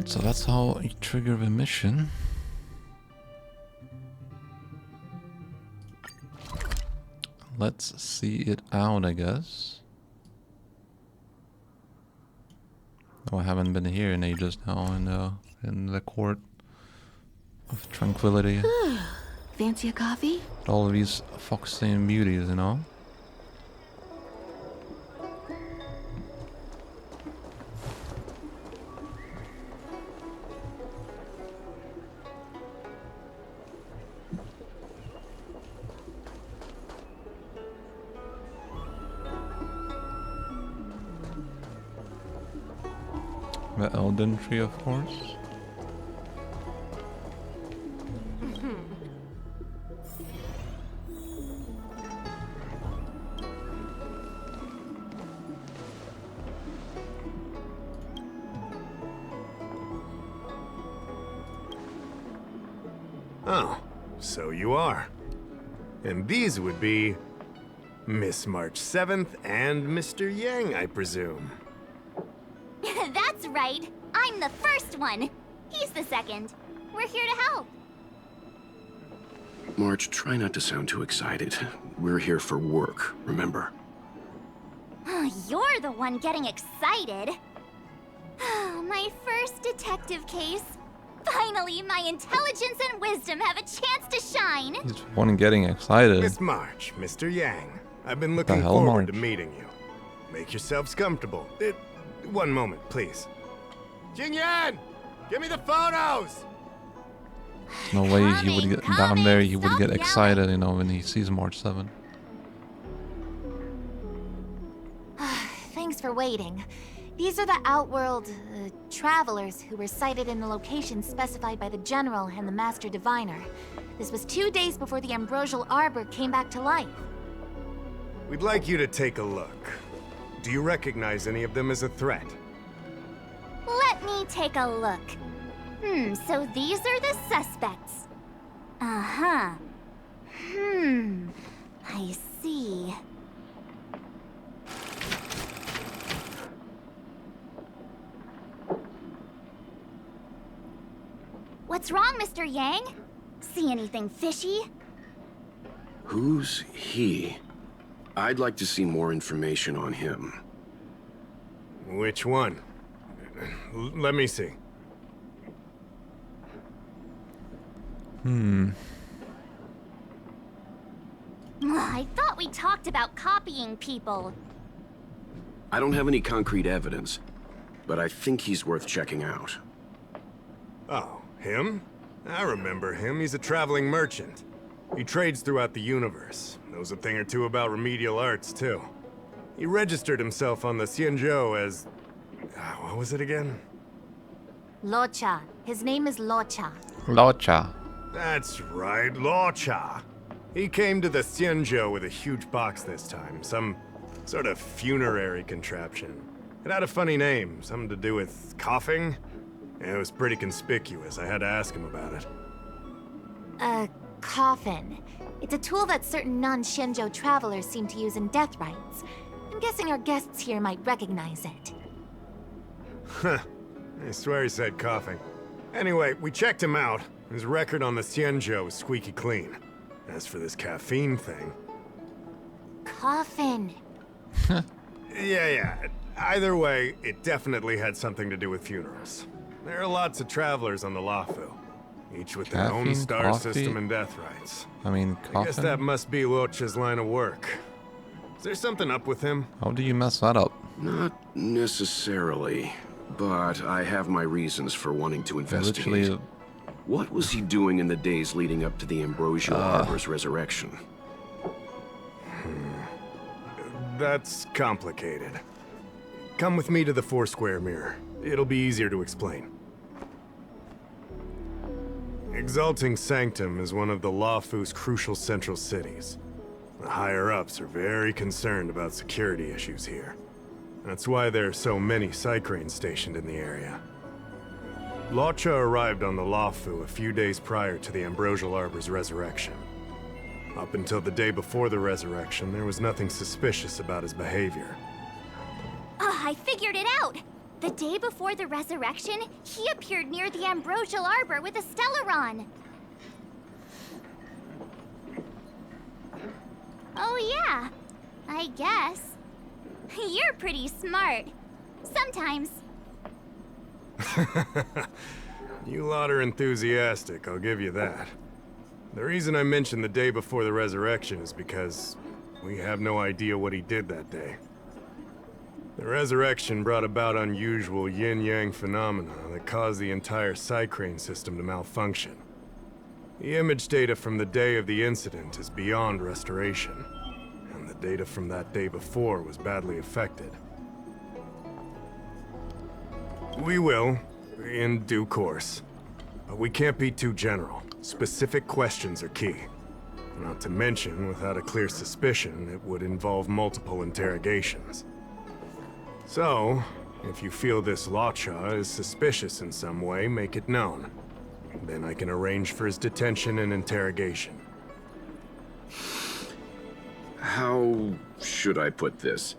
Alright, so that's how you trigger the mission. Let's see it out, I guess. Oh, I haven't been here in ages now in the court of tranquility. Fancy a coffee? All of these foxy and beauties, you know? The Elden Tree, of course. Oh, so you are. And these would be Miss March 7th and Mr. Yang, I presume. That's right. I'm the first one. He's the second. We're here to help. March, try not to sound too excited. We're here for work, remember? You're the one getting excited. My first detective case. Finally, my intelligence and wisdom have a chance to shine. He's one getting excited. Miss March, Mr. Yang. I've been looking hell, forward March? to meeting you. Make yourselves comfortable. One moment, please. Jingyan! Give me the photos! No way he would get down there. He would Stop get yelling. excited, you know, when he sees March 7. Thanks for waiting. These are the Outworld travelers who were sighted in the location specified by the General and the Master Diviner. This was 2 days before the Ambrosial Arbor came back to life. We'd like you to take a look. Do you recognize any of them as a threat? Let me take a look. So these are the suspects. Uh-huh. I see. What's wrong, Mr. Yang? See anything fishy? Who's he? I'd like to see more information on him. Which one? Let me see. I thought we talked about copying people. I don't have any concrete evidence, but I think he's worth checking out. Oh, him? I remember him. He's a traveling merchant. He trades throughout the universe. Knows a thing or two about remedial arts, too. He registered himself on the Xianzhou as... what was it again? Luocha. His name is Luocha. Luocha. That's right, Luocha. He came to the Xianzhou with a huge box this time. Some sort of funerary contraption. It had a funny name, something to do with coughing. It was pretty conspicuous. I had to ask him about it. A coffin. It's a tool that certain non-Shenzhou travelers seem to use in death rites. I'm guessing our guests here might recognize it. Huh. I swear he said coughing. Anyway, we checked him out. His record on the Xianzhou is squeaky clean. As for this caffeine thing... Coffin. Yeah. Either way, it definitely had something to do with funerals. There are lots of travelers on the Luofu, each with their own Caffeine, star coffee? system and death rites. I mean, I guess that coffin? must be Luocha's line of work. Is there something up with him? How do you mess that up? Not necessarily, but I have my reasons for wanting to investigate. Literally, What was he doing in the days leading up to the Ambrosial Arbor's resurrection? That's complicated. Come with me to the Four-Square Mirror. It'll be easier to explain. Exalting Sanctum is one of the Luofu's crucial central cities. The higher-ups are very concerned about security issues here. That's why there are so many Psycranes stationed in the area. Luocha arrived on the Luofu a few days prior to the Ambrosial Arbor's resurrection. Up until the day before the resurrection, there was nothing suspicious about his behavior. I figured it out. The day before the resurrection, he appeared near the Ambrosial Arbor with a Stellaron. Oh yeah, I guess. You're pretty smart. Sometimes. You lot are enthusiastic, I'll give you that. The reason I mentioned the day before the resurrection is because we have no idea what he did that day. The resurrection brought about unusual yin-yang phenomena that caused the entire Psycrane system to malfunction. The image data from the day of the incident is beyond restoration, and the data from that day before was badly affected. We will, in due course. But we can't be too general. Specific questions are key. Not to mention, without a clear suspicion, it would involve multiple interrogations. So, if you feel this Luocha is suspicious in some way, make it known. Then I can arrange for his detention and interrogation. How should I put this?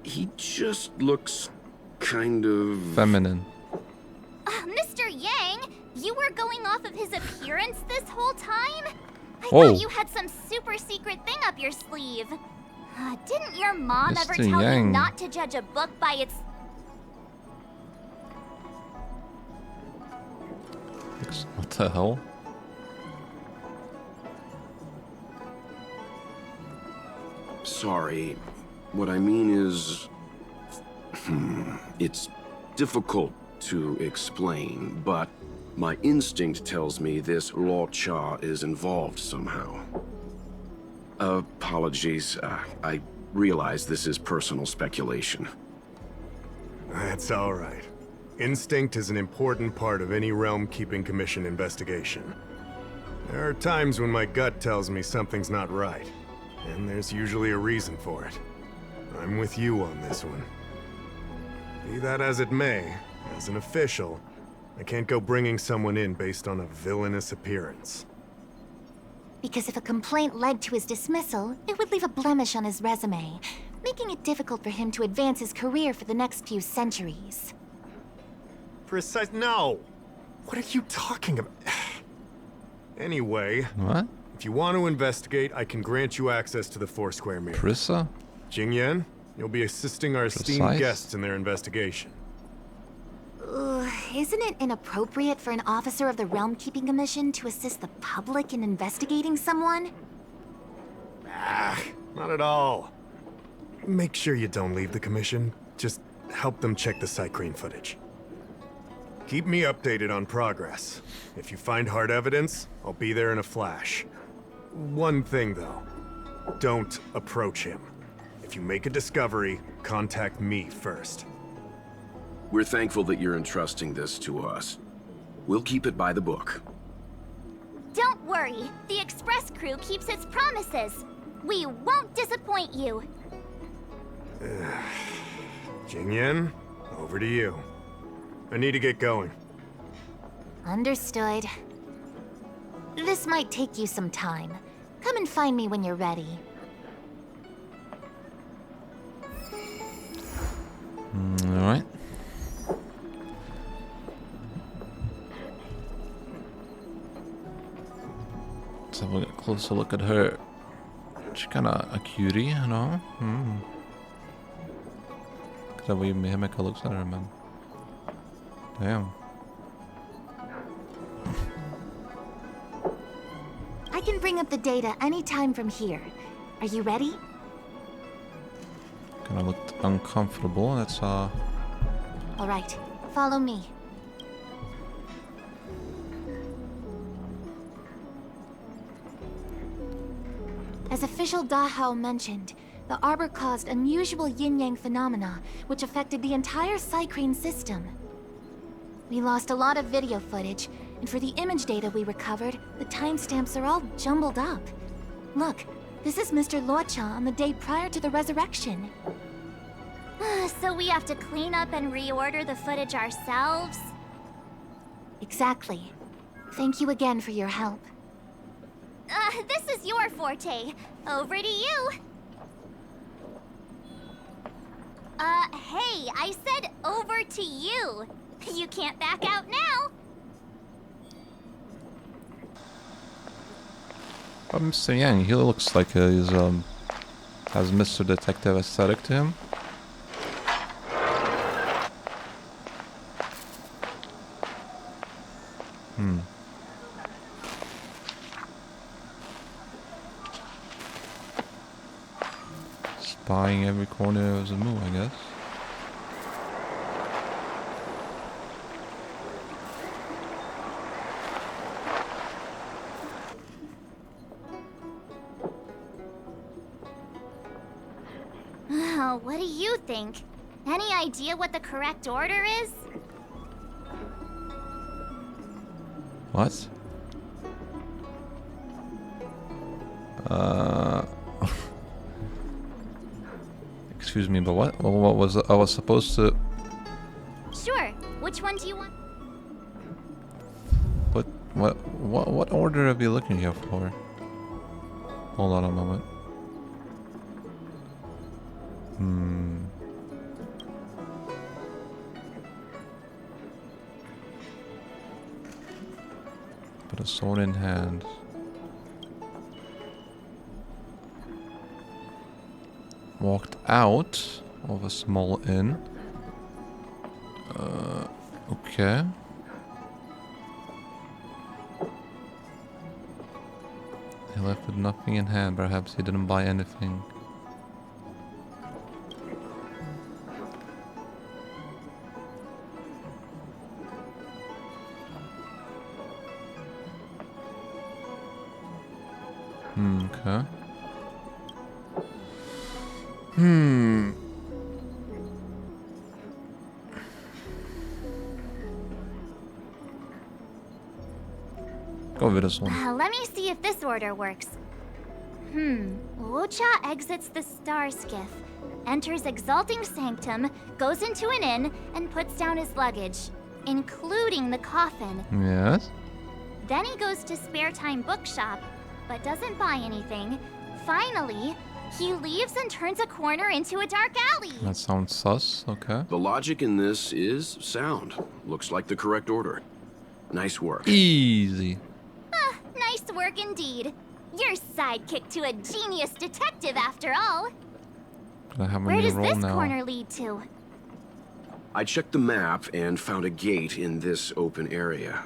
He just looks kind of... Feminine. Mr. Yang, you were going off of his appearance this whole time? I Whoa. thought you had some super secret thing up your sleeve. Didn't your mom ever Mr. tell you Yang. not to judge a book by its... What the hell? Sorry. What I mean is... it's difficult to explain, but my instinct tells me this Luocha is involved somehow. Apologies. I realize this is personal speculation. That's all right. Instinct is an important part of any Realm Keeping Commission investigation. There are times when my gut tells me something's not right, and there's usually a reason for it. I'm with you on this one. Be that as it may, as an official, I can't go bringing someone in based on a villainous appearance. Because if a complaint led to his dismissal, it would leave a blemish on his resume, making it difficult for him to advance his career for the next few centuries. No! What are you talking about? Anyway, What? if you want to investigate, I can grant you access to the Foursquare mirror. Prissa? Jingyan, you'll be assisting our esteemed Precise? guests in their investigation. Isn't it inappropriate for an officer of the Realm Keeping Commission to assist the public in investigating someone? Not at all. Make sure you don't leave the commission. Just help them check the Psycrane footage. Keep me updated on progress. If you find hard evidence, I'll be there in a flash. One thing, though. Don't approach him. If you make a discovery, contact me first. We're thankful that you're entrusting this to us. We'll keep it by the book. Don't worry, the Express crew keeps its promises. We won't disappoint you. Jingyan, over to you. I need to get going. Understood. This might take you some time. Come and find me when you're ready. Alright. Let's have a closer look at her. She's kinda a cutie, you know? Look at the way Mihimeka looks at her, man. Damn. I can bring up the data anytime from here. Are you ready? Kinda looked uncomfortable. That's All right, follow me. As official Dahao mentioned, the Arbor caused unusual yin-yang phenomena, which affected the entire Psycrane system. We lost a lot of video footage, and for the image data we recovered, the timestamps are all jumbled up. Look, this is Mr. Luocha on the day prior to the resurrection. So we have to clean up and reorder the footage ourselves? Exactly. Thank you again for your help. This is your forte. Over to you. Hey, I said over to you. You can't back out now. Mr. Yang, he looks like he's has Mr. Detective aesthetic to him. Spying every corner of the move, I guess. Oh, what do you think? Any idea what the correct order is? What? Excuse me, but what? What was I was supposed to? Sure. Which one do you want? But what order are we looking here for? Hold on a moment. Put a sword in hand. Walked out of a small inn. Okay. He left with nothing in hand. Perhaps he didn't buy anything. Okay. Go with this one. Let me see if this order works. Luocha exits the star skiff, enters Exalting Sanctum, goes into an inn, and puts down his luggage, including the coffin. Yes. Then he goes to Spare Time Bookshop, but doesn't buy anything. Finally, he leaves and turns a corner into a dark alley. That sounds sus. Okay. The logic in this is sound. Looks like the correct order. Nice work. Easy. Nice work indeed. You're sidekick to a genius detective after all. I have a Where new does role this now. corner lead to? I checked the map and found a gate in this open area.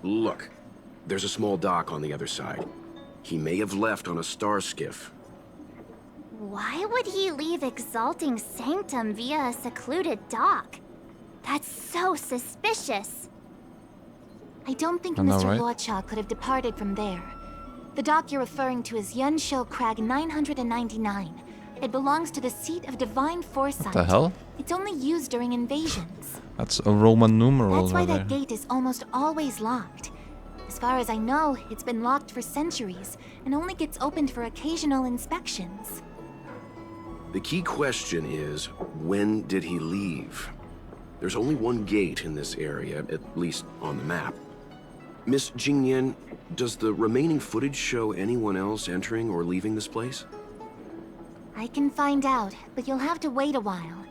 Look, there's a small dock on the other side. He may have left on a star skiff. Why would he leave Exalting Sanctum via a secluded dock? That's so suspicious. I don't think I know, Mr. right? Luocha could have departed from there. The dock you're referring to is Yunshou Crag 999. It belongs to the seat of divine foresight. What the hell? It's only used during invasions. That's a Roman numeral That's why right that there. gate is almost always locked. As far as I know, it's been locked for centuries and only gets opened for occasional inspections. The key question is, when did he leave? There's only one gate in this area, at least on the map. Miss Jingyan, does the remaining footage show anyone else entering or leaving this place? I can find out, but you'll have to wait a while.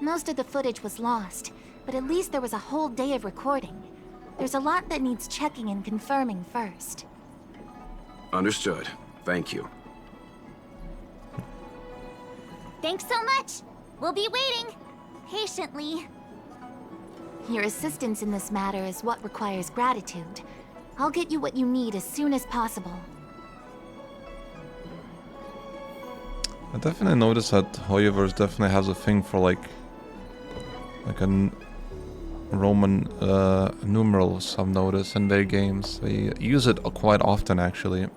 Most of the footage was lost, but at least there was a whole day of recording. There's a lot that needs checking and confirming first. Understood. Thank you. Thanks so much. We'll be waiting. Patiently. Your assistance in this matter is what requires gratitude. I'll get you what you need as soon as possible. I definitely noticed that Hoyoverse definitely has a thing for like Roman numerals. I've noticed in their games. They use it quite often, actually.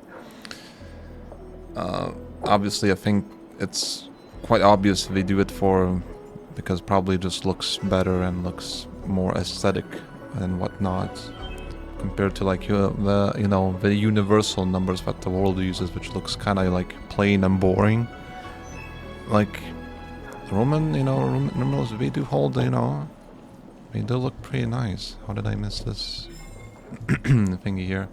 Obviously, I think it's quite obvious they do it because probably it just looks better and looks more aesthetic and whatnot, compared to like the universal numbers that the world uses, which looks kind of like plain and boring. Like Roman, numerals, they do hold, they do look pretty nice. How did I miss this thingy here?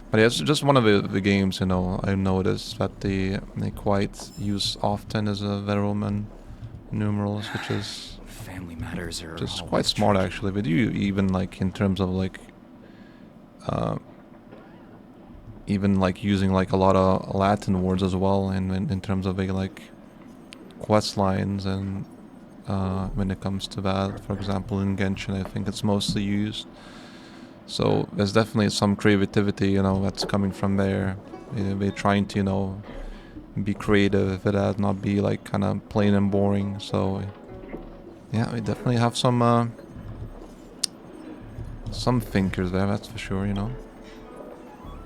But yeah, it's just one of the games, I noticed that they quite use often as a the Roman numerals, which is Family matters are just quite always smart tricky. actually. But you even like in terms of like even like using like a lot of Latin words as well, and in terms of like quest lines and when it comes to that, for example in Genshin, I think it's mostly used. So there's definitely some creativity, you know, that's coming from there. They're trying to, you know, be creative with that, not be like kind of plain and boring. So yeah, we definitely have some thinkers there, that's for sure, you know.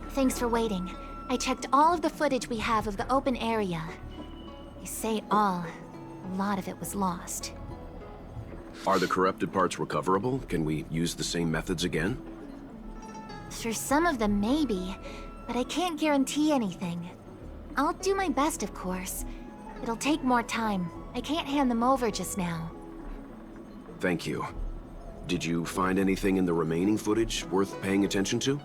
Thanks for waiting. I checked all of the footage we have of the open area. I say all. A lot of it was lost. Are the corrupted parts recoverable? Can we use the same methods again? For some of them, maybe. But I can't guarantee anything. I'll do my best, of course. It'll take more time. I can't hand them over just now. Thank you. Did you find anything in the remaining footage worth paying attention to?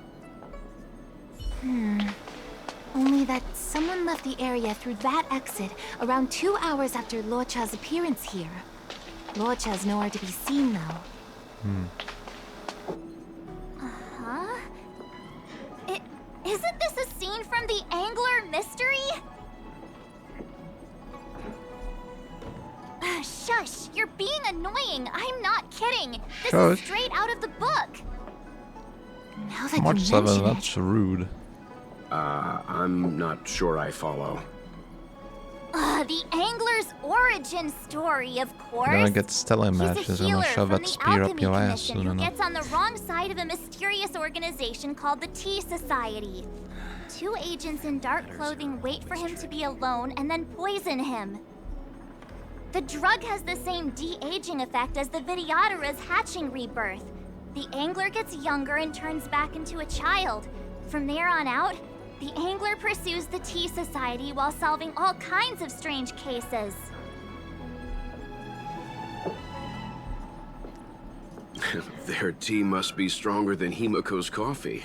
Only that someone left the area through that exit around 2 hours after Luocha's appearance here. Luocha's nowhere to be seen, though. Huh? Isn't this a scene from the Angler mystery? Shush! You're being annoying! I'm not kidding! This is Shush. straight out of the book! Now that March you 7, mention it, that's rude. I'm not sure I follow. The Angler's origin story, of course. Then I get Stella He's matches a and I'll healer shove from that the spear up Alchemy your ass Commission soon who enough. gets on the wrong side of a mysterious organization called the Tea Society. 2 agents in dark clothing wait for him to be alone and then poison him. The drug has the same de-aging effect as the Vidyadhara's hatching rebirth. The Angler gets younger and turns back into a child. From there on out, the Angler pursues the Tea Society while solving all kinds of strange cases. Their tea must be stronger than Himiko's coffee.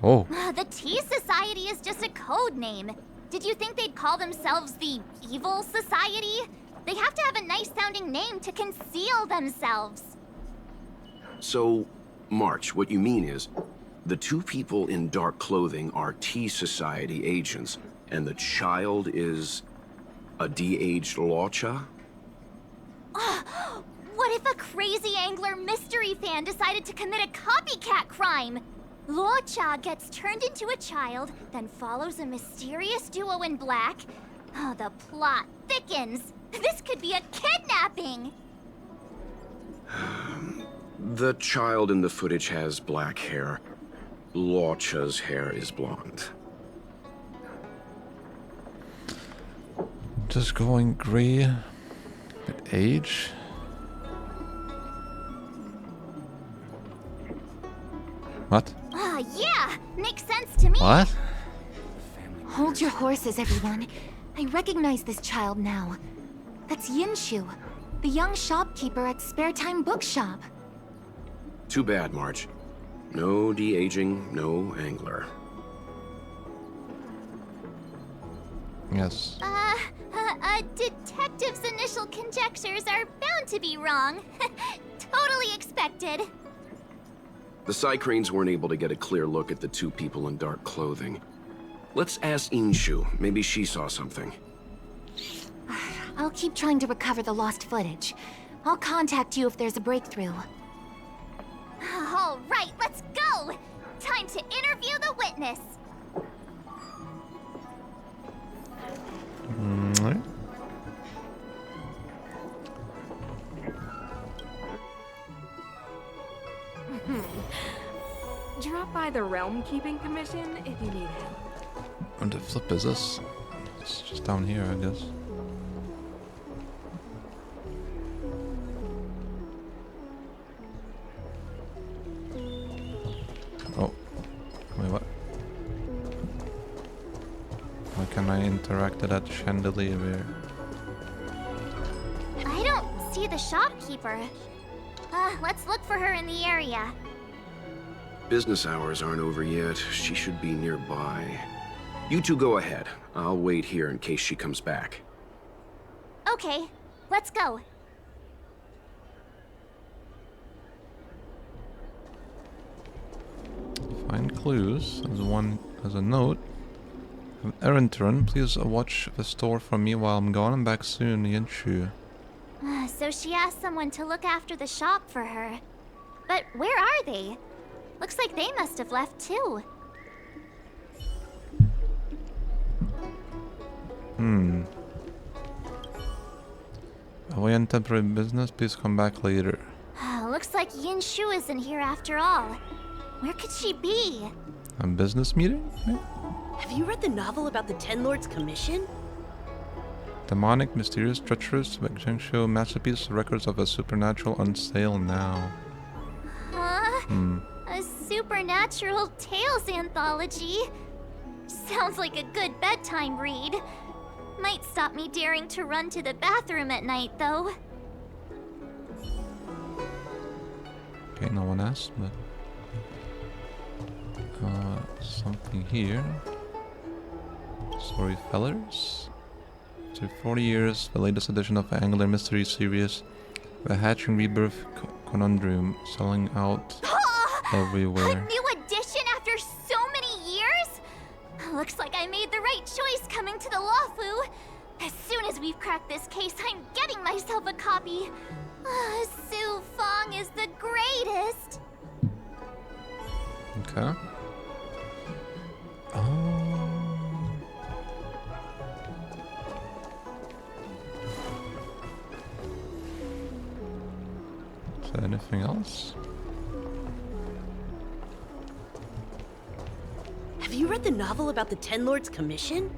Oh, The Tea Society is just a code name. Did you think they'd call themselves the Evil Society? They have to have a nice-sounding name to conceal themselves. So, March, what you mean is, the 2 people in dark clothing are Tea Society agents, and the child is a de-aged Luocha? What if a crazy Angler mystery fan decided to commit a copycat crime? Luocha gets turned into a child, then follows a mysterious duo in black. Oh, the plot thickens. This could be a kidnapping! The child in the footage has black hair. Luocha's hair is blonde. just going gray with age. What? Yeah, makes sense to me. What? Hold your horses, everyone. I recognize this child now. That's Yinshu, the young shopkeeper at Spare Time Bookshop. Too bad, March. No de-aging, no angler. Yes. A detective's initial conjectures are bound to be wrong. Totally expected. The Psycranes weren't able to get a clear look at the 2 people in dark clothing. Let's ask Inshu. Maybe she saw something. I'll keep trying to recover the lost footage. I'll contact you if there's a breakthrough. All right, let's go! Time to interview the witness. Alright. Drop by the Realm Keeping Commission if you need help. And the flip is this? It's just down here, I guess. Oh. Wait, what? Why can I interact with that chandelier there? I don't see the shopkeeper. Let's look for her in the area. Business hours aren't over yet. She should be nearby. You 2 go ahead. I'll wait here in case she comes back. Okay, Let's go. Find clues. There's a note. An errand turn. Please watch the store for me while I'm gone. I'm back soon, Yinshu. So she asked someone to look after the shop for her. But where are they? Looks like they must have left too. Away on temporary business. Please come back later. Looks like Yin Shu isn't here after all. Where could she be? A business meeting? Maybe? Have you read the novel about the Ten Lords Commission? Demonic, mysterious, treacherous, Jingshu masterpiece, records of a supernatural on sale now. Huh? A supernatural tales anthology? Sounds like a good bedtime read. Might stop me daring to run to the bathroom at night, though. Okay, no one asked, but... something here. Storytellers. After 40 years, the latest edition of the Angler Mystery Series, The Hatching Rebirth Conundrum, selling out everywhere. A new edition after so many years? Looks like I made the right choice coming to the Luocha. As soon as we've cracked this case, I'm getting myself a copy. Su Fong is the greatest. Okay. Is there anything else? Have you read the novel about the Ten Lords Commission?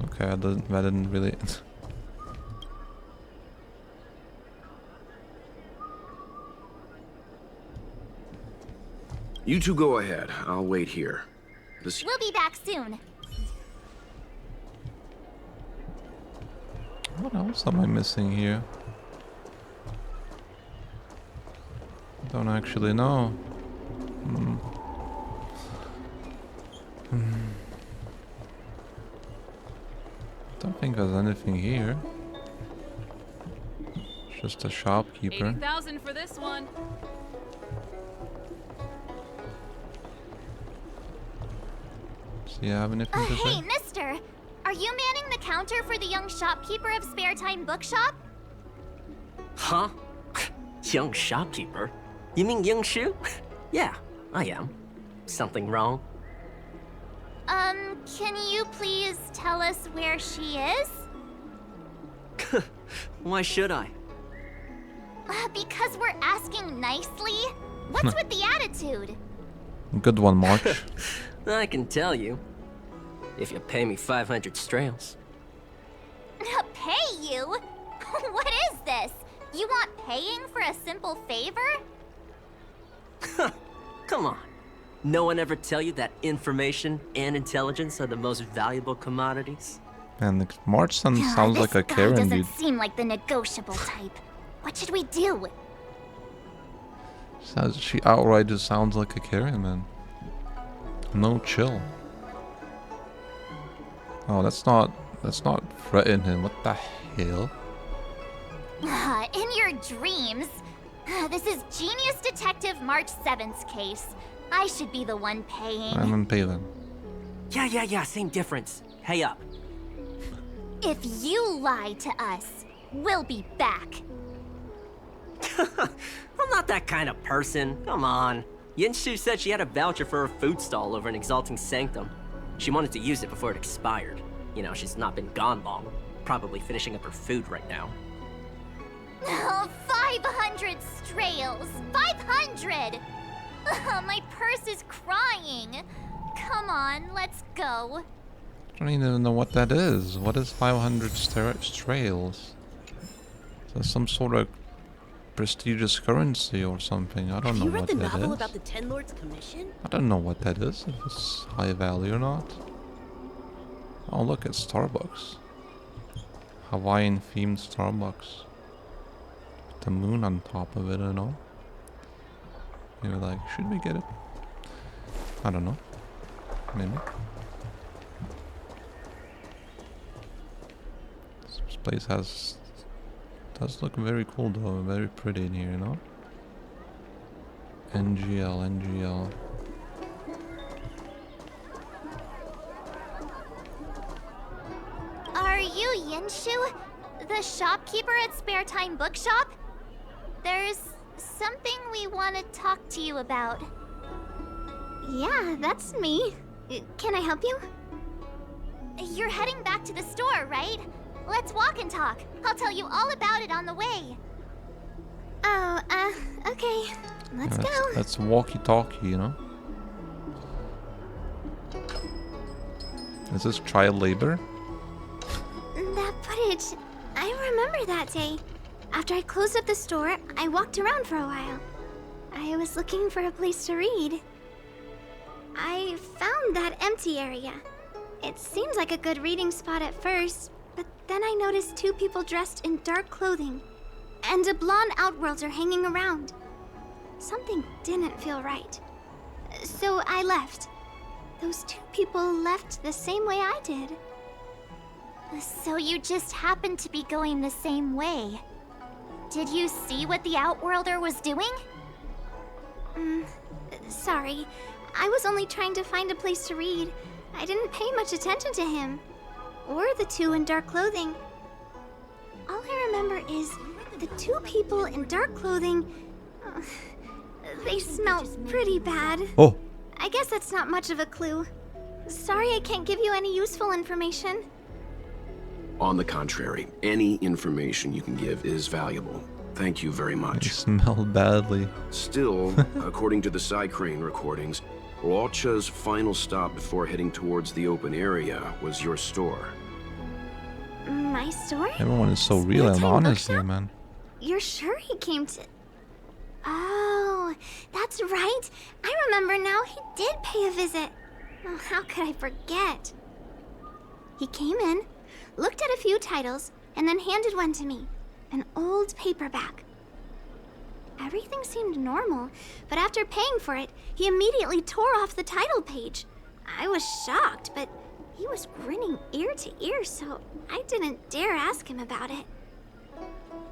Okay, I didn't really... You two go ahead. I'll wait here. This... We'll be back soon. What else am I missing here? Don't actually know. Don't think there's anything here. It's just a shopkeeper. 80,000 for this one. Does he have anything to Hey, say? mister! Are you manning the counter for the young shopkeeper of Spare Time Bookshop? Huh? Young shopkeeper? You mean Young Shu? Yeah, I am. Something wrong? Can you please tell us where she is? Why should I? Because we're asking nicely. What's with the attitude? Good one, March. I can tell you. If you pay me 500 strails. Pay you? What is this? You want paying for a simple favor? Come on. No one ever tell you that information and intelligence are the most valuable commodities? And March sounds like a This guy Karen doesn't dude. seem like the negotiable type. What should we do? She outright just sounds like a Karen, man. No chill. Oh, that's not threaten him. What the hell? In your dreams. This is Genius Detective March 7th's case. I should be the one paying. I'm gonna pay them. Yeah, same difference. Hey up. If you lie to us, we'll be back. I'm not that kind of person. Come on. Yinshu said she had a voucher for her food stall over in Exalting Sanctum. She wanted to use it before it expired. You know, she's not been gone long. Probably finishing up her food right now. Oh, 500 strails! 500! My purse is crying. Come on, let's go. I don't even know what that is. What is 500 strails? Is that some sort of prestigious currency or something. I don't Have know you read what the that novel is. about the Ten Lords Commission? I don't know what that is, if it's high value or not. Oh, look, it's Starbucks. Hawaiian themed Starbucks. With the moon on top of it, I know. You're like, should we get it? I don't know. Maybe. This place does look very cool though, very pretty in here, you know? NGL. Are you Yinshu? The shopkeeper at Spare Time Bookshop? There's something we want to talk to you about. Yeah, that's me. Can I help you? You're heading back to the store, right? Let's walk and talk. I'll tell you all about it on the way. Oh, okay. Let's go. That's walkie-talkie, you know? Is this child labor? That footage. I remember that day. After I closed up the store, I walked around for a while. I was looking for a place to read. I found that empty area. It seemed like a good reading spot at first, but then I noticed two people dressed in dark clothing, and a blonde outworlder hanging around. Something didn't feel right. So I left. Those two people left the same way I did. So you just happened to be going the same way. Did you see what the Outworlder was doing? Sorry. I was only trying to find a place to read. I didn't pay much attention to him. Or the two in dark clothing. All I remember is the two people in dark clothing. They smell pretty bad. Oh! I guess that's not much of a clue. Sorry I can't give you any useful information. On the contrary, any information you can give is valuable. Thank you very They much. smell badly. Still, according to the Crane recordings, Luocha's final stop before heading towards the open area was your store. My store? Everyone is so real and Spare Time honest here, Bookshop? man. You're sure he came to... Oh, that's right. I remember now. He did pay a visit. Oh, how could I forget? He came in, looked at a few titles, and then handed one to me. An old paperback. Everything seemed normal, but after paying for it, he immediately tore off the title page. I was shocked, but he was grinning ear to ear, so I didn't dare ask him about it.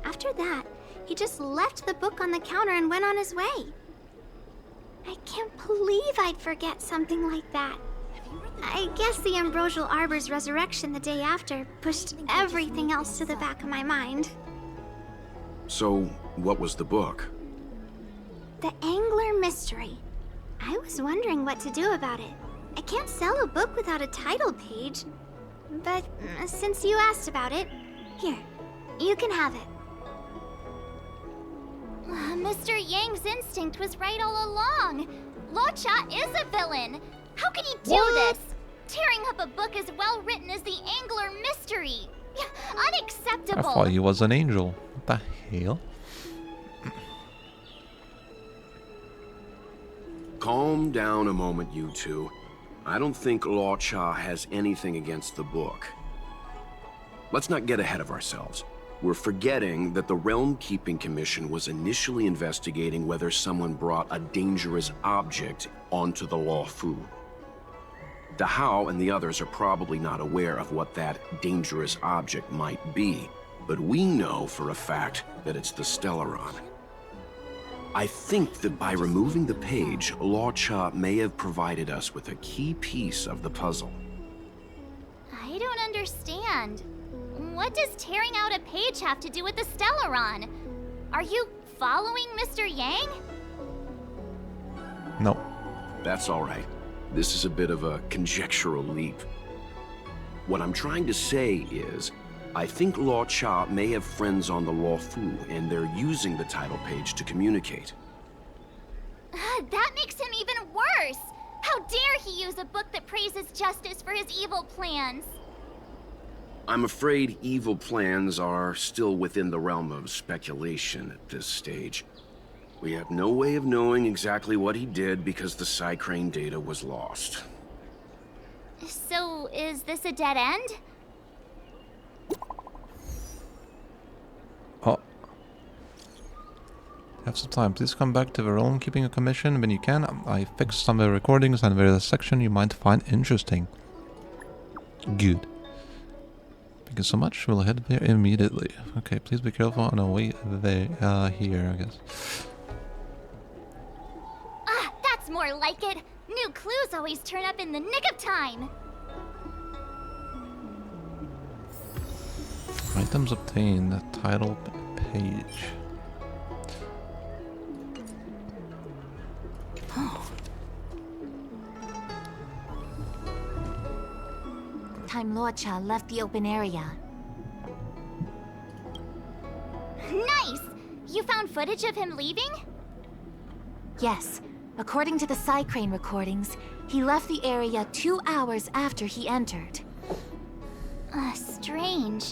After that, he just left the book on the counter and went on his way. I can't believe I'd forget something like that. I guess the Ambrosial Arbor's resurrection the day after pushed everything else to the back of my mind. So, what was the book? The Angler Mystery. I was wondering what to do about it. I can't sell a book without a title page. But since you asked about it, here, you can have it. Mr. Yang's instinct was right all along. Luocha is a villain. How could he do this? Tearing up a book as well written as the Angler Mystery. I Unacceptable. thought he was an angel. What the hell? Calm down a moment, you two. I don't think Luocha has anything against the book. Let's not get ahead of ourselves. We're forgetting that the Realm Keeping Commission was initially investigating whether someone brought a dangerous object onto the Luofu. Dahao and the others are probably not aware of what that dangerous object might be, but we know for a fact that it's the Stellaron. I think that by removing the page, Luocha may have provided us with a key piece of the puzzle. I don't understand. What does tearing out a page have to do with the Stellaron? Are you following Mr. Yang? No. That's all right. This is a bit of a conjectural leap. What I'm trying to say is, I think Luocha may have friends on the Luofu, and they're using the title page to communicate. That makes him even worse! How dare he use a book that praises justice for his evil plans? I'm afraid evil plans are still within the realm of speculation at this stage. We have no way of knowing exactly what he did because the Psycrane data was lost. So, is this a dead end? Oh. Have some time. Please come back to the realm keeping a commission when you can. I fixed some of the recordings and there's a section you might find interesting. Good. Thank you so much. We'll head there immediately. Okay, please be careful on our way there. Here, I guess. Ah, that's more like it. New clues always turn up in the nick of time. Items obtained. Title page. Time Luocha left the open area. Nice! You found footage of him leaving? Yes. According to the Psycrane recordings, he left the area 2 hours after he entered. Strange.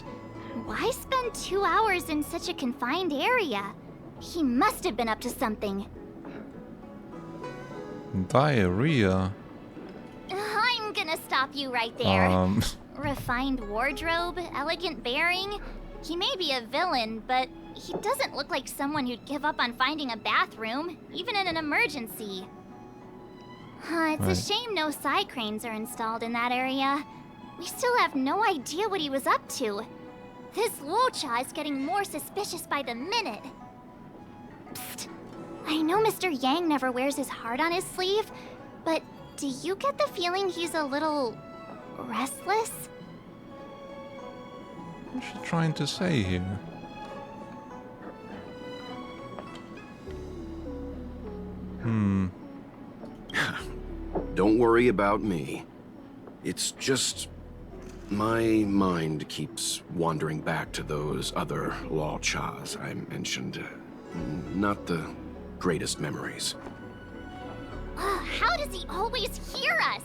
Why spend 2 hours in such a confined area? He must have been up to something. Diarrhea. I'm gonna stop you right there. Um. Refined wardrobe, elegant bearing. He may be a villain, but he doesn't look like someone who'd give up on finding a bathroom, even in an emergency. It's Right. a shame no Psycranes are installed in that area. We still have no idea what he was up to. This Luocha is getting more suspicious by the minute. Psst. I know Mr. Yang never wears his heart on his sleeve, but do you get the feeling he's a little restless? What's she trying to say here? Don't worry about me. It's just my mind keeps wandering back to those other Luochas I mentioned. Not the greatest memories. How does he always hear us?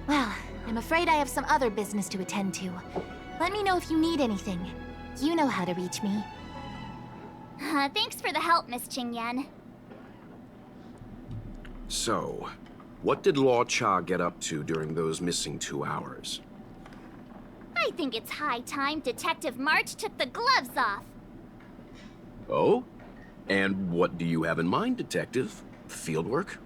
Well, I'm afraid I have some other business to attend to. Let me know if you need anything. You know how to reach me. Thanks for the help, Miss Qingyan. So, what did Luocha get up to during those missing 2 hours? I think it's high time Detective March took the gloves off. Oh? And what do you have in mind, Detective? Fieldwork?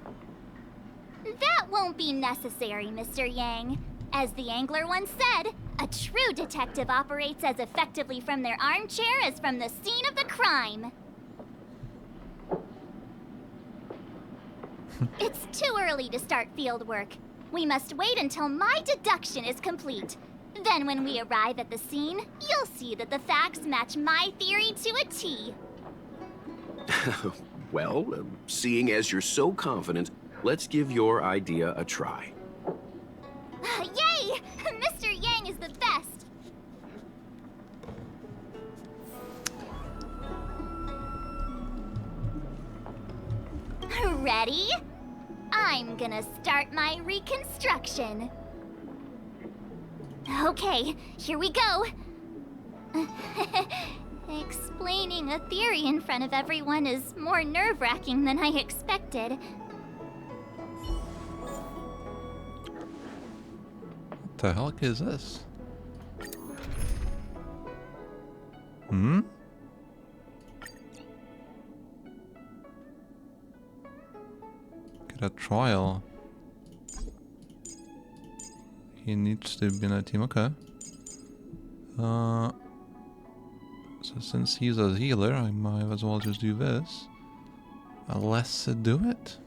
That won't be necessary, Mr. Yang. As the angler once said, a true detective operates as effectively from their armchair as from the scene of the crime. It's too early to start field work. We must wait until my deduction is complete. Then when we arrive at the scene, you'll see that the facts match my theory to a T. Well, seeing as you're so confident, let's give your idea a try. Yay! Mr. Yang is the best! Ready? I'm gonna start my reconstruction. Okay, here we go. Explaining a theory in front of everyone is more nerve-wracking than I expected. What the heck is this? Hmm? Get a trial. He needs to be in a team, okay. So since he's a healer, I might as well just do this. Let's do it.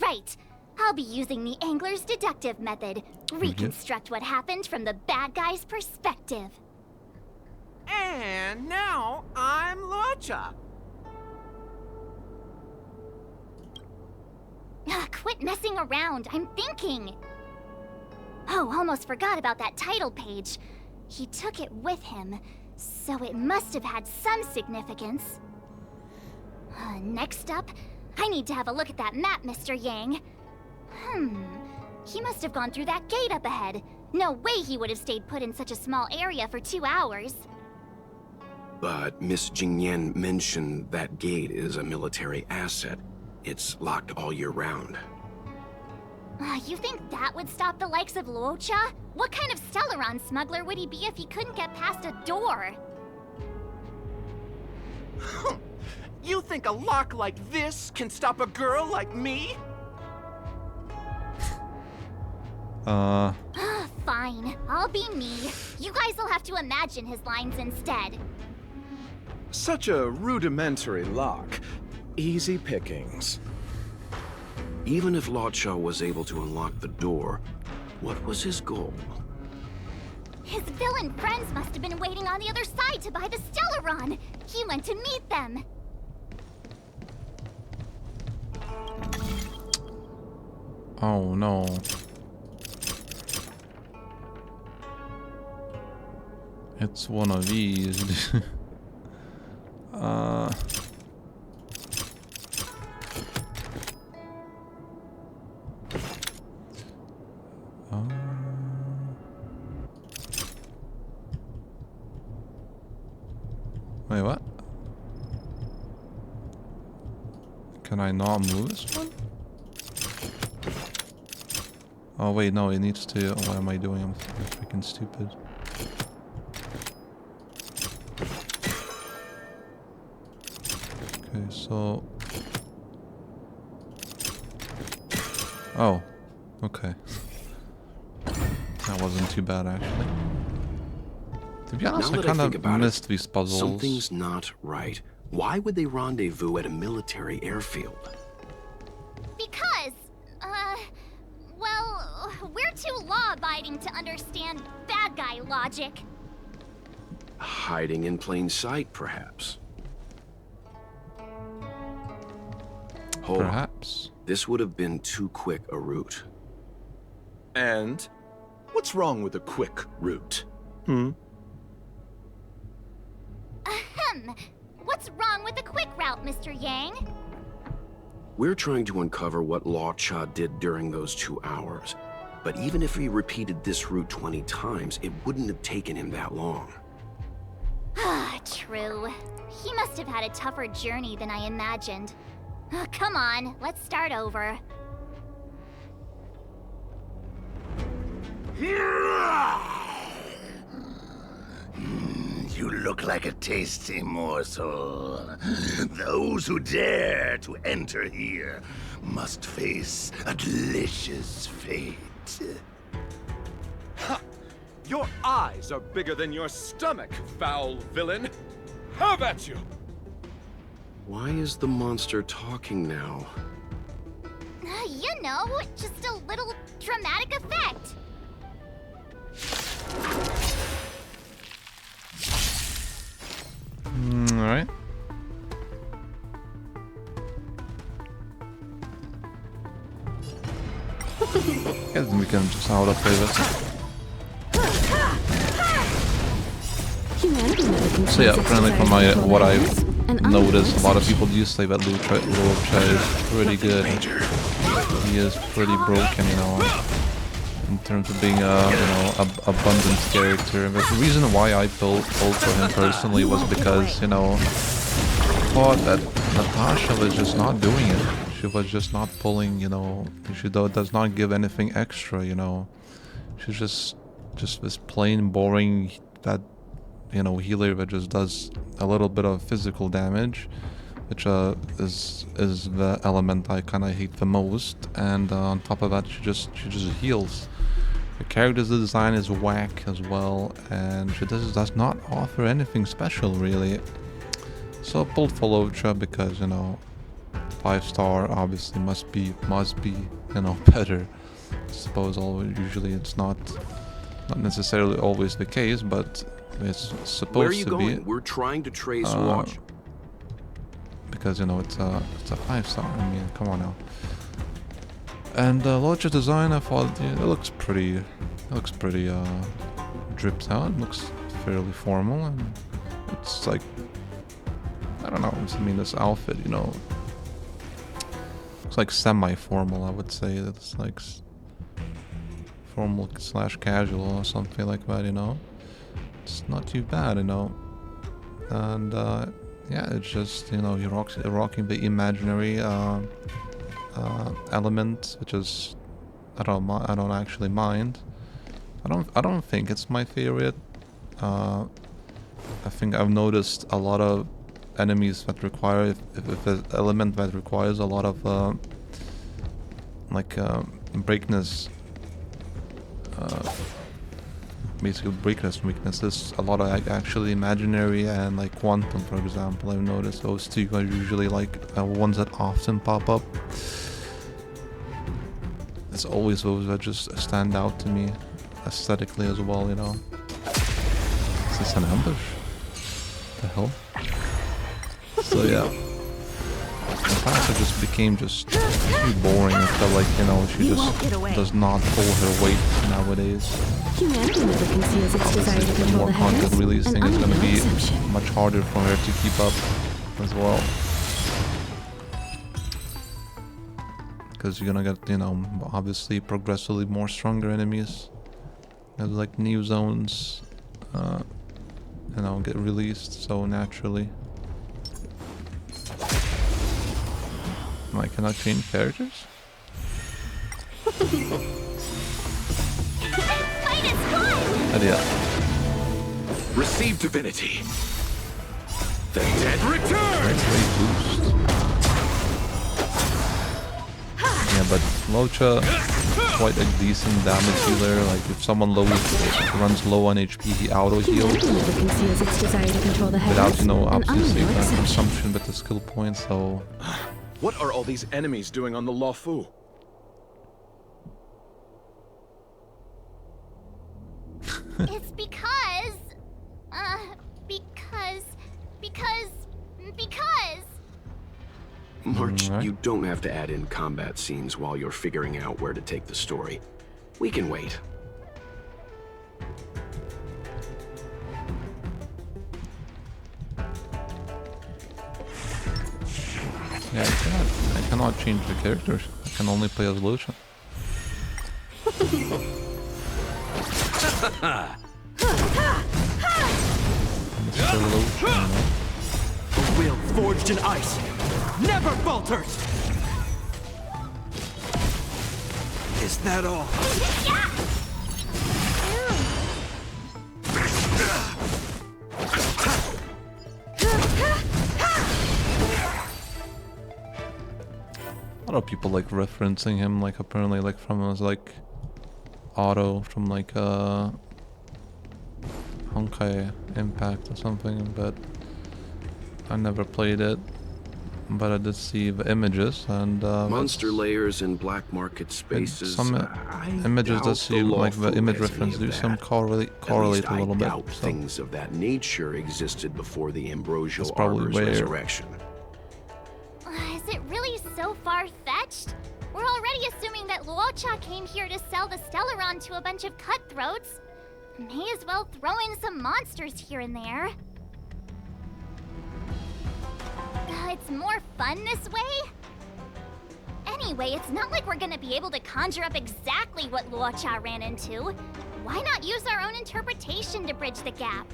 Right. I'll be using the angler's deductive method. Reconstruct what happened from the bad guy's perspective. And now I'm Luocha. Quit messing around. I'm thinking. Oh, almost forgot about that title page. He took it with him, so it must have had some significance. Next up, I need to have a look at that map, Mr. Yang. He must have gone through that gate up ahead. No way he would have stayed put in such a small area for 2 hours. But Miss Jingyan mentioned that gate is a military asset. It's locked all year round. You think that would stop the likes of Luocha? What kind of Stellaron smuggler would he be if he couldn't get past a door? You think a lock like this can stop a girl like me? Fine, I'll be me. You guys will have to imagine his lines instead. Such a rudimentary lock. Easy pickings. Even if Luocha was able to unlock the door, what was his goal? His villain friends must have been waiting on the other side to buy the Stellaron. He went to meet them. Oh no. It's one of these. Wait, what? Can I not move this one? Oh wait, no, it needs to. What am I doing? I'm freaking stupid. Okay, so. Oh, okay. That wasn't too bad actually. To be honest, I kind of missed these puzzles. Something's not right. Why would they rendezvous at a military airfield? Because, well, we're too law-abiding to understand bad guy logic. Hiding in plain sight, perhaps. Hold Perhaps. on. This would have been too quick a route. And what's wrong with a quick route? Ahem. What's wrong with the quick route, Mr. Yang? We're trying to uncover what Luocha did during those 2 hours. But even if he repeated this route 20 times, it wouldn't have taken him that long. Ah, true. He must have had a tougher journey than I imagined. Come on, let's start over. You look like a tasty morsel. Those who dare to enter here must face a delicious fate. Ha! Your eyes are bigger than your stomach, foul villain! Have at you! Why is the monster talking now? You know, just a little dramatic effect. Alright. Guess we can just autoplay this. So yeah, apparently from what I've noticed, a lot of people do say that Luocha is pretty good. He is pretty broken, you know, in terms of being a abundant character. But the reason why I pulled for him personally was because, you know, I thought that Natasha was just not doing it. She was just not pulling, you know, she does not give anything extra, you know. She's just this plain boring, that, you know, healer that just does a little bit of physical damage, which is the element I kind of hate the most. And on top of that, she just heals. The character design is whack as well, and she does not offer anything special really. So I pulled for Luocha because, you know, 5-star obviously must be you know, better. I suppose usually it's not necessarily always the case, but it's supposed to be. Where are you going? We're trying to trace Watch. Because, you know, it's a 5-star. I mean, come on now. And Luocha design, I thought, yeah, it looks pretty dripped out. It looks fairly formal, and it's like, I don't know. I mean, this outfit, you know, looks like semi-formal. I would say it's like informal slash casual or something like that, you know. It's not too bad, you know. And yeah, it's just, you know, you're rocking the imaginary element, which is I don't actually mind. I don't think it's my favorite. I think I've noticed a lot of enemies that require if an element that requires a lot of breakness, basically breakness weaknesses. A lot of actually imaginary and like quantum, for example. I've noticed those two are usually like ones that often pop up. It's always those that just stand out to me aesthetically as well, you know. Is this an ambush? What the hell? So yeah. Natasha just became just too boring. I felt like, you know, she just does not pull her weight nowadays. Humanity never conceals its desire to The control more the content heavens, releasing and is going to I'm no be exception. much harder for her to keep up as well. Because you're gonna get, you know, obviously progressively more stronger enemies. There's like new zones, you know, get released so naturally. I cannot change characters? Oh, yeah. Receive divinity. The dead return. Great boost. Yeah, but Luocha is quite a decent damage healer. Like if someone runs low on HP, he auto heals without, you know, obviously consumption with the skill points. So What are all these enemies doing on the Luofu? It's because... because... March, you don't have to add in combat scenes while you're figuring out where to take the story. We can wait. yeah, I cannot change the characters. I can only play as Luocha. Mr. Luocha, you know. A will forged in ice never falters! Is that all? A lot of people like referencing him, like apparently like from his like auto from like Honkai Impact or something, but I never played it. But I did see the images and Monster layers in black market spaces. some images that seem like the image reference do some correlate a little bit. So Things of that nature existed before the Ambrosial that's probably Arbor's where resurrection. Is it really so far-fetched? We're already assuming that Luocha came here to sell the Stellaron to a bunch of cutthroats. May as well throw in some monsters here and there. It's more fun this way? Anyway, it's not like we're gonna be able to conjure up exactly what Luocha ran into. Why not use our own interpretation to bridge the gap?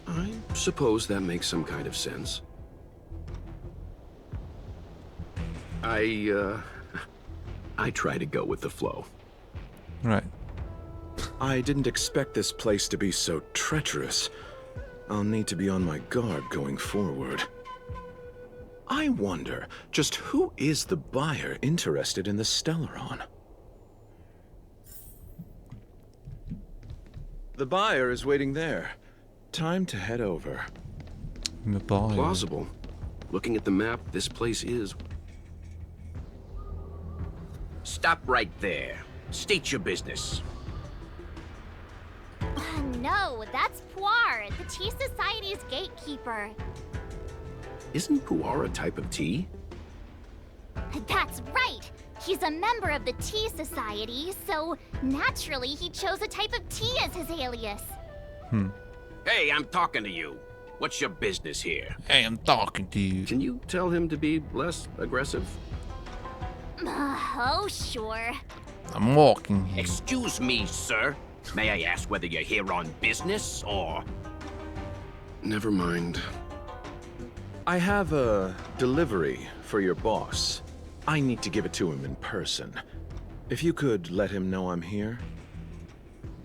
I suppose that makes some kind of sense. I try to go with the flow. right. I didn't expect this place to be so treacherous. I'll need to be on my guard going forward. I wonder, just who is the buyer interested in the Stellaron? The buyer is waiting there. Time to head over. Plausible. Looking at the map, this place is... Stop right there. State your business. No, that's Puar, the Tea Society's gatekeeper. Isn't Puar a type of tea? That's right! He's a member of the Tea Society, so naturally he chose a type of tea as his alias. Hey, I'm talking to you. What's your business here? Hey, I'm talking to you. Can you tell him to be less aggressive? Oh, sure. I'm walking here. Excuse me, sir. May I ask whether you're here on business or... Never mind. I have a delivery for your boss. I need to give it to him in person. If you could let him know I'm here.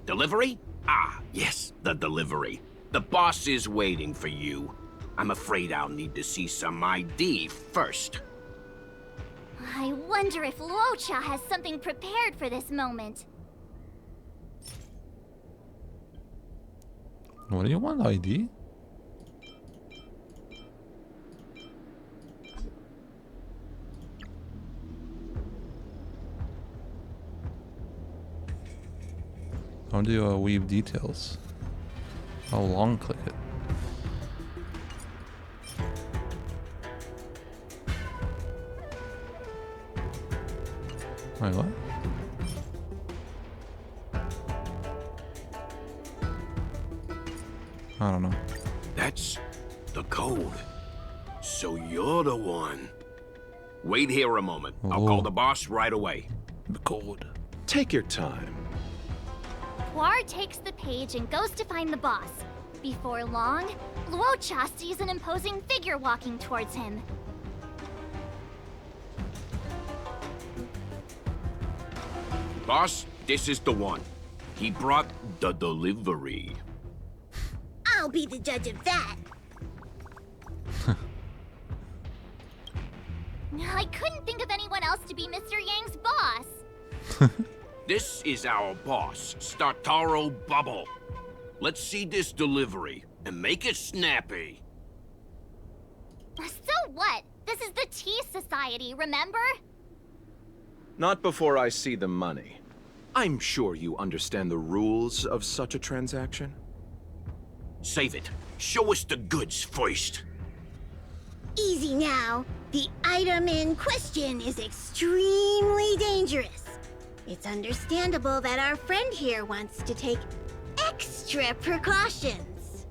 Delivery? Ah, yes, the delivery. The boss is waiting for you. I'm afraid I'll need to see some ID first. I wonder if Luocha has something prepared for this moment. What do you want, ID? How do you weave details? How long click it? Wait, what? I don't know. That's the code. So you're the one. Wait here a moment. I'll call the boss right away. The code. Take your time. Puar takes the page and goes to find the boss. Before long, Luocha sees an imposing figure walking towards him. Boss, this is the one. He brought the delivery. I'll be the judge of that. I couldn't think of anyone else to be Mr. Yang's boss. This is our boss, Startaro Bubble. Let's see this delivery and make it snappy. So what? This is the Tea Society, remember? Not before I see the money. I'm sure you understand the rules of such a transaction. Save it. Show us the goods first. Easy now. The item in question is extremely dangerous. It's understandable that our friend here wants to take extra precautions.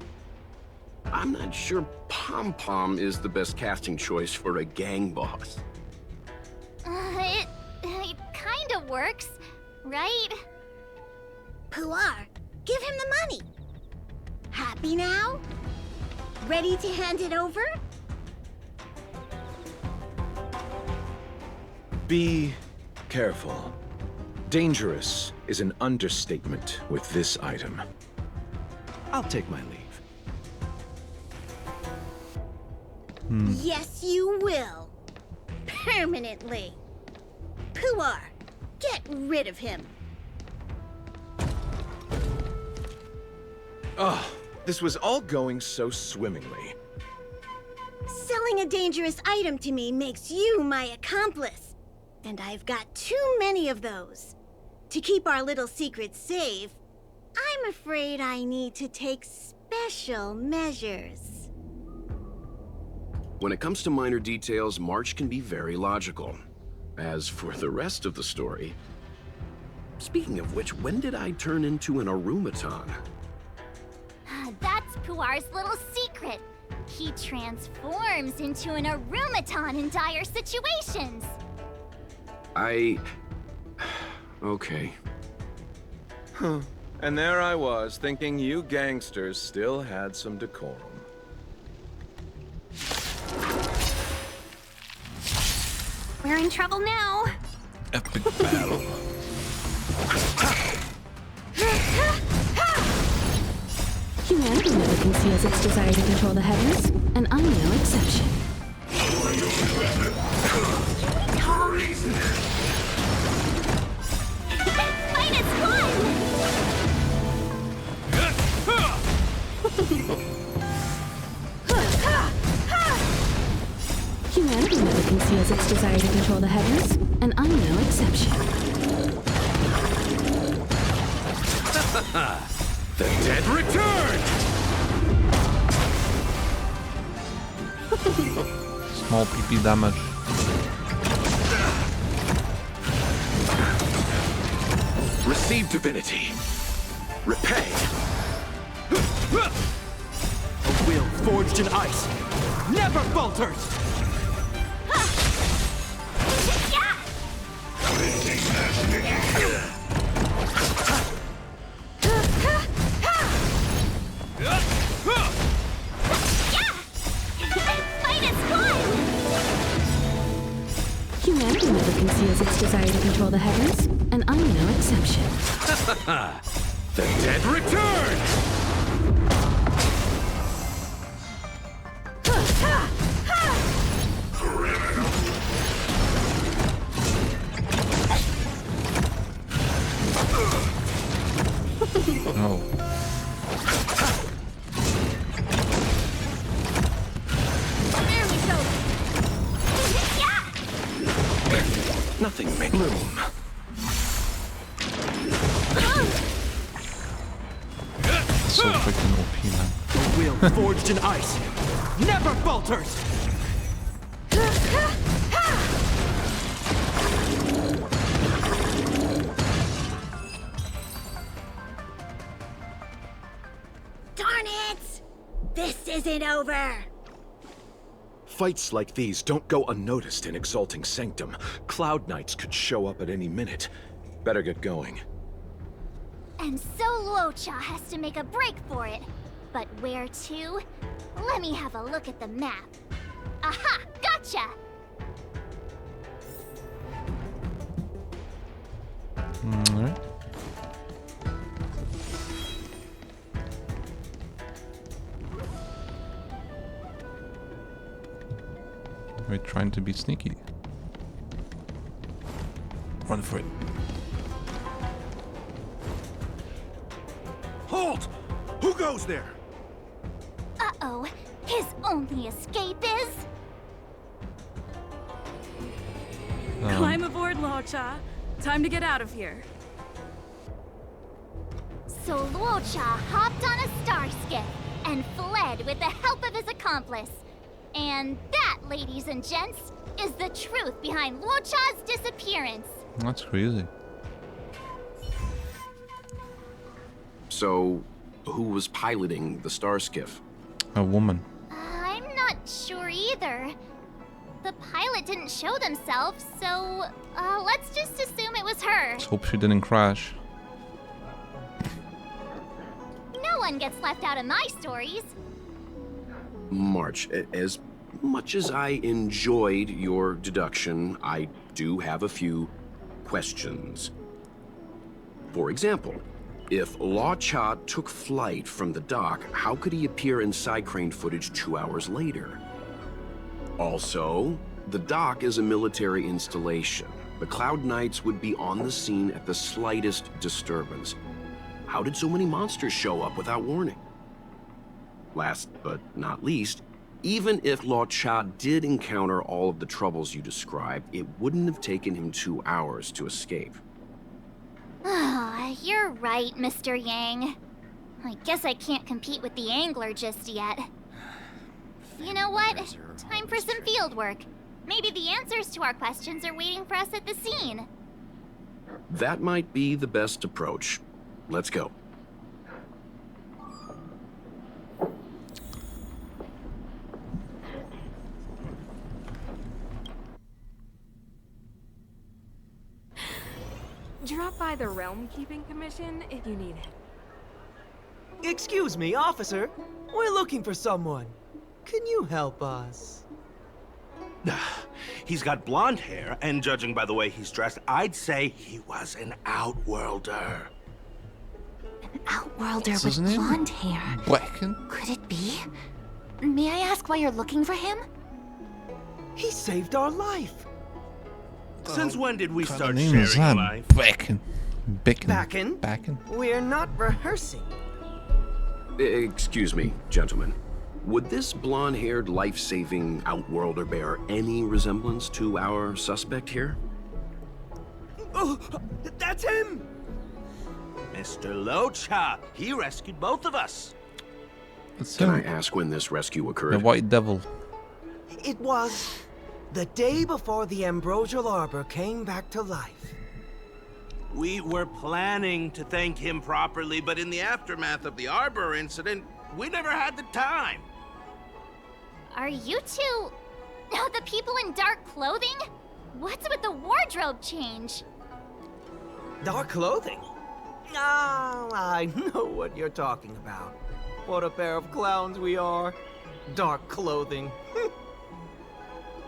I'm not sure Pom Pom is the best casting choice for a gang boss. It kinda works, right? Puar, give him the money. Happy now? Ready to hand it over? Be careful. Dangerous is an understatement with this item. I'll take my leave. Yes, you will. Permanently. Puar, get rid of him. Oh, this was all going so swimmingly. Selling a dangerous item to me makes you my accomplice. And I've got too many of those. To keep our little secret safe, I'm afraid I need to take special measures. When it comes to minor details, March can be very logical. As for the rest of the story... Speaking of which, when did I turn into an Arumaton? That's Puar's little secret. He transforms into an Arumaton in dire situations. Okay. Huh. And there I was, thinking you gangsters still had some decorum. We're in trouble now. Epic battle. Humanity never conceals its desire to control the heavens, and I'm no exception. Fight is one! Humanity never conceals its desire to control the heavens, and I'm no exception. The dead return! Small PP damage. Receive divinity. Repay. A will forged in ice never falters! Yeah! Humanity never conceals its desire to control the heavens, and I'm no exception. The dead return! No. There we go. Nothing may bloom. So freaking OP, man. A will forged in ice never falters! Darn it! This isn't over! Fights like these don't go unnoticed in Exalting Sanctum. Cloud Knights could show up at any minute. Better get going. And so Luocha has to make a break for it. But where to? Let me have a look at the map. Aha! Gotcha! Alright. We're trying to be sneaky. Run for it. Halt! Who goes there? Uh-oh. His only escape is... Climb aboard, Luocha. Time to get out of here. So Luocha hopped on a star skiff and fled with the help of his accomplice. And that, ladies and gents, is the truth behind Luocha's disappearance. That's crazy. So, who was piloting the star skiff? A woman. I'm not sure either. The pilot didn't show themselves, so let's just assume it was her. Let's hope she didn't crash. No one gets left out of my stories. March, as much as I enjoyed your deduction, I do have a few questions. For example, if Luocha took flight from the dock, how could he appear in side-crane footage 2 hours later? Also, the dock is a military installation. The Cloud Knights would be on the scene at the slightest disturbance. How did so many monsters show up without warning? Last but not least, even if Luocha did encounter all of the troubles you described, it wouldn't have taken him 2 hours to escape. You're right, Mr. Yang. I guess I can't compete with the angler just yet. You know what? Time for some field work. Maybe the answers to our questions are waiting for us at the scene. That might be the best approach. Let's go. Drop by the Realm Keeping Commission if you need it. Excuse me, officer. We're looking for someone. Can you help us? He's got blonde hair, and judging by the way he's dressed, I'd say he was an outworlder. An outworlder What's with his name? blonde hair. Blacken? Could it be? May I ask why you're looking for him? He saved our life. Since when did we What start name is sharing that? life? Blacken. Backen. Backen? We're not rehearsing. Excuse me, gentlemen. Would this blonde-haired, life-saving outworlder bear any resemblance to our suspect here? Oh, that's him! Mr. Luocha, he rescued both of us. That's Can I him. ask when this rescue occurred? The White Devil. It was the day before the Ambrosial Arbor came back to life. We were planning to thank him properly, but in the aftermath of the Arbor incident, we never had the time. Are you two... the people in dark clothing? What's with the wardrobe change? Dark clothing? Ah, I know what you're talking about. What a pair of clowns we are. Dark clothing.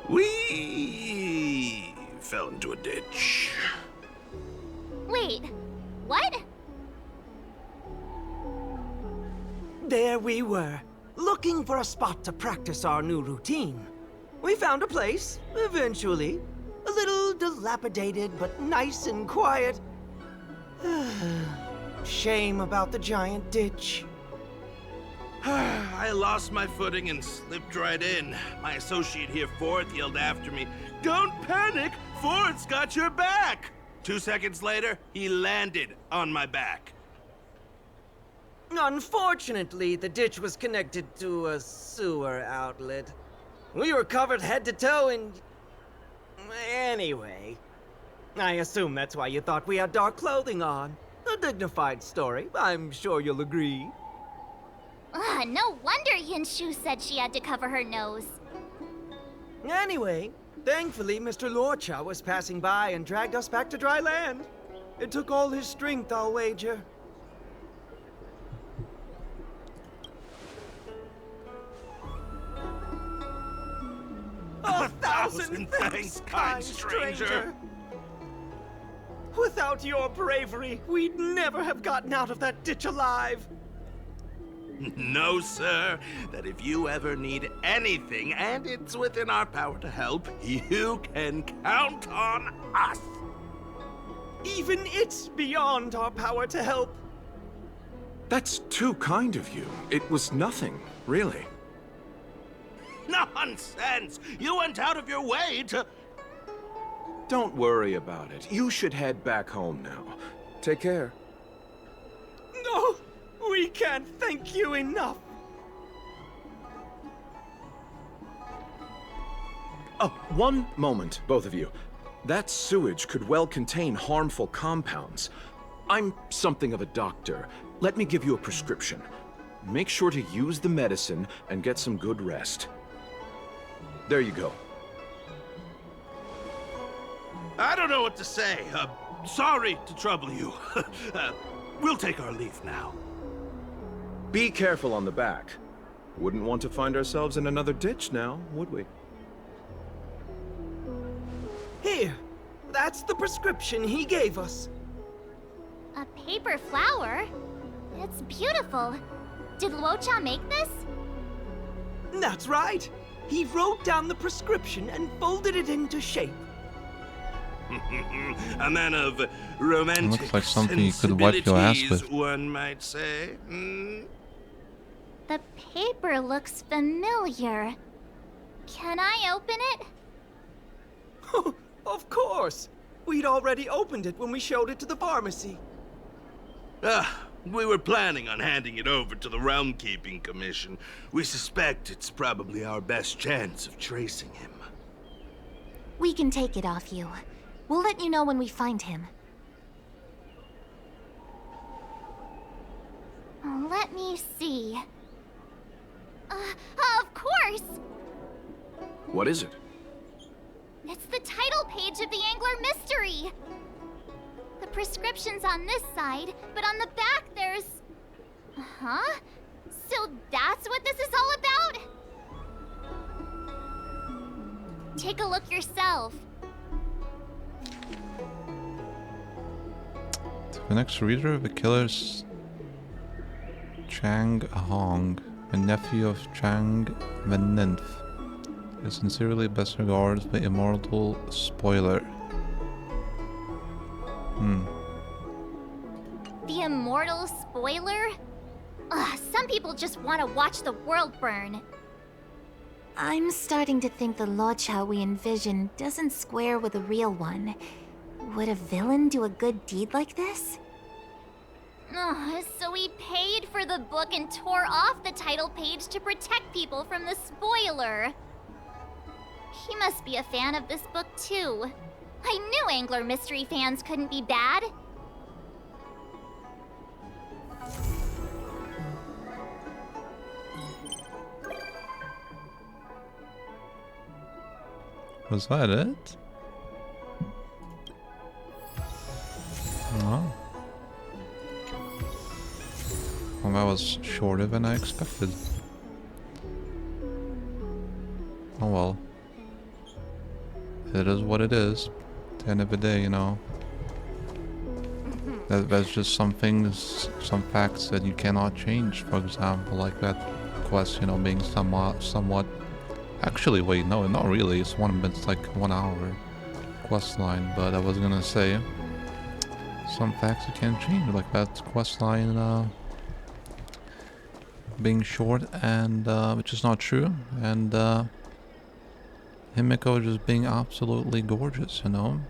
We fell into a ditch. Wait, what? There we were, looking for a spot to practice our new routine. We found a place, eventually. A little dilapidated, but nice and quiet. Shame about the giant ditch. I lost my footing and slipped right in. My associate here, Fourth, yelled after me, "Don't panic! Fourth's got your back!" 2 seconds later, he landed on my back. Unfortunately, the ditch was connected to a sewer outlet. We were covered head to toe in... Anyway, I assume that's why you thought we had dark clothing on. A dignified story, I'm sure you'll agree. No wonder Yinshu said she had to cover her nose. Anyway, thankfully Mr. Luocha was passing by and dragged us back to dry land. It took all his strength, I'll wager. A thousand thanks, kind stranger. Without your bravery, we'd never have gotten out of that ditch alive. No, sir. That if you ever need anything, and it's within our power to help, you can count on us. Even it's beyond our power to help. That's too kind of you. It was nothing, really. Nonsense! You went out of your way to... Don't worry about it. You should head back home now. Take care. No, we can't thank you enough. Oh, one moment, both of you. That sewage could well contain harmful compounds. I'm something of a doctor. Let me give you a prescription. Make sure to use the medicine and get some good rest. There you go. I don't know what to say. Sorry to trouble you. We'll take our leave now. Be careful on the back. Wouldn't want to find ourselves in another ditch now, would we? Here, that's the prescription he gave us. A paper flower? It's beautiful. Did Luocha make this? That's right. He wrote down the prescription and folded it into shape. A man of romantic looks like something you could wipe your ass with. One might say. The paper looks familiar. Can I open it? Of course. We'd already opened it when we showed it to the pharmacy. We were planning on handing it over to the Realm Keeping Commission. We suspect it's probably our best chance of tracing him. We can take it off you. We'll let you know when we find him. Let me see. Of course! What is it? It's the title page of the Angler Mystery! The prescription's on this side, but on the back there's... Huh? So that's what this is all about? Take a look yourself. The next reader, the killer's Chang Hong, a nephew of Chang the Nymph. Is sincerely best regards, the immortal spoiler. The immortal spoiler? Some people just want to watch the world burn. I'm starting to think the Luocha we envision doesn't square with a real one. Would a villain do a good deed like this? So he paid for the book and tore off the title page to protect people from the spoiler. He must be a fan of this book too. I knew Angler Mystery fans couldn't be bad. Was that it? was shorter than I expected. Oh well. It is what it is. At the end of the day, you know. There's just some things, some facts that you cannot change. For example, like that quest, you know, being somewhat. Actually, wait, no, not really. It's like 1 hour quest line. But I was gonna say some facts you can't change, like that quest line being short, and which is not true, and Himiko just being absolutely gorgeous, you know.